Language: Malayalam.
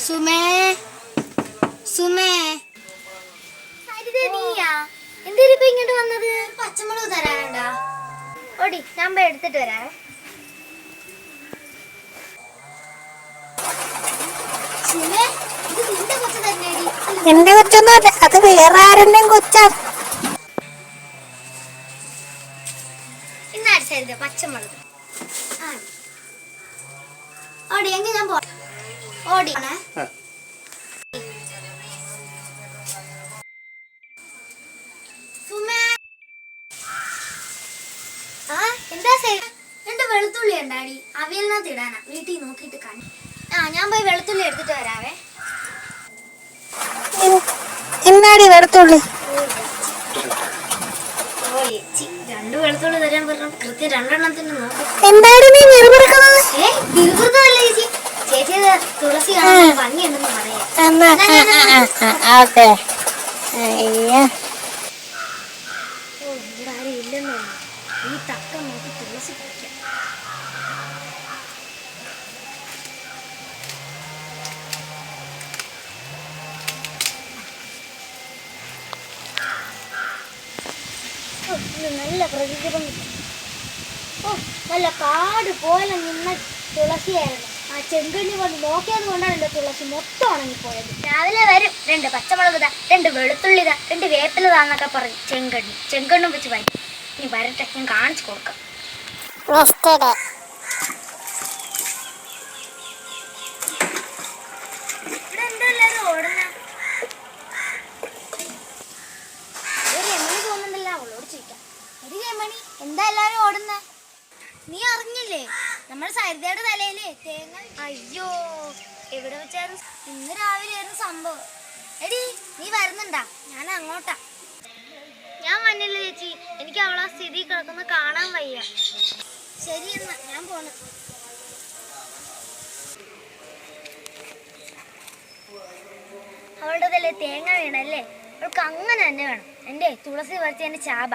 സുമേ സുമേ നീയാ എന്തിനാ ഇങ്ങോട്ട് വന്നത്? പച്ചമുളക് തരാനുണ്ടാ? ഓടി ഞാൻ പോയി എടുത്തിട്ട് വരാവേ. എന്റെ കൊച്ചൊന്നും അല്ല, അത് വേറെ ആരുടെയും കൊച്ചാണ്. ഇന്ന് അടിച്ചത് പച്ചമുളക്. ഓടി എങ്കിൽ ഞാൻ ഓടി എന്താ എന്റെ വെളുത്തുള്ളി ഉണ്ടാടി, അവിയലിനകത്ത് ഇടാനാ. വീട്ടിൽ നോക്കിയിട്ട് കാണി. ഞാൻ പോയി വെളുത്തുള്ളി എടുത്തിട്ട് വരാവേ. എന്നാടി വെളുത്തുള്ളി? രണ്ട് വെളുത്തുള്ളി തരാൻ പറഞ്ഞു, കൃത്യം രണ്ടെണ്ണത്തിന് നോക്കും. എന്താടി നീ വെറുതെ ചേച്ചി ചേച്ചി തുളസി കാണാൻ ഭംഗിയുണ്ടെന്ന് പറയാം. ഇവിടെ ആരും ഇല്ലെന്നോ? ഈ തക്ക നോക്കി തുളസി കഴിക്കാം. നല്ല പ്രകൃതി ഭംഗി. നല്ല കാട് പോലെ നിന്ന തുളസിയായിരുന്നു. ആ ചെങ്കണ്ണി കൊണ്ട് നോക്കിയത് കൊണ്ടാണ് എന്റെ തുളസി മൊത്തം ഉണങ്ങിപ്പോയത്. രാവിലെ വരും, 2 പച്ചമുളക് താ, 2 വെളുത്തുള്ളി താ, 2 വേപ്പില താന്നൊക്കെ പറഞ്ഞു ചെങ്കണ്ണും വെച്ച് വരും. നീ വരട്ടെ, ഞാൻ കാണിച്ചു കൊടുക്കാം. ഇവിടെ എന്താ എല്ലാരും ഓടുന്ന? രമണി പോകുന്നുണ്ടല്ലോ, അവളോട് ചോദിക്കാം. എടി രമണി, എന്താ എല്ലാരും ഓടുന്ന? നീ അറിഞ്ഞില്ലേ നമ്മുടെ സരിതയുടെ തലയില് തേങ്ങ? അയ്യോ, എവിടെ വെച്ചായിരുന്നു? ഇന്ന് രാവിലെ ആയിരുന്നു സംഭവം. എടി നീ വരുന്നുണ്ടാ? ഞാൻ അങ്ങോട്ടാ. ഞാൻ വന്നില്ല ചേച്ചി, എനിക്ക് അവളാ സ്ഥിതി കിടക്കുന്ന കാണാൻ വയ്യ. ശരി എന്നാ ഞാൻ പോണു. അവളുടെ തലേ തേങ്ങ വീണല്ലേ, അവൾക്ക് അങ്ങനെ തന്നെ വേണം. എന്റെ തുളസി പറിച്ച എന്റെ ചാപ.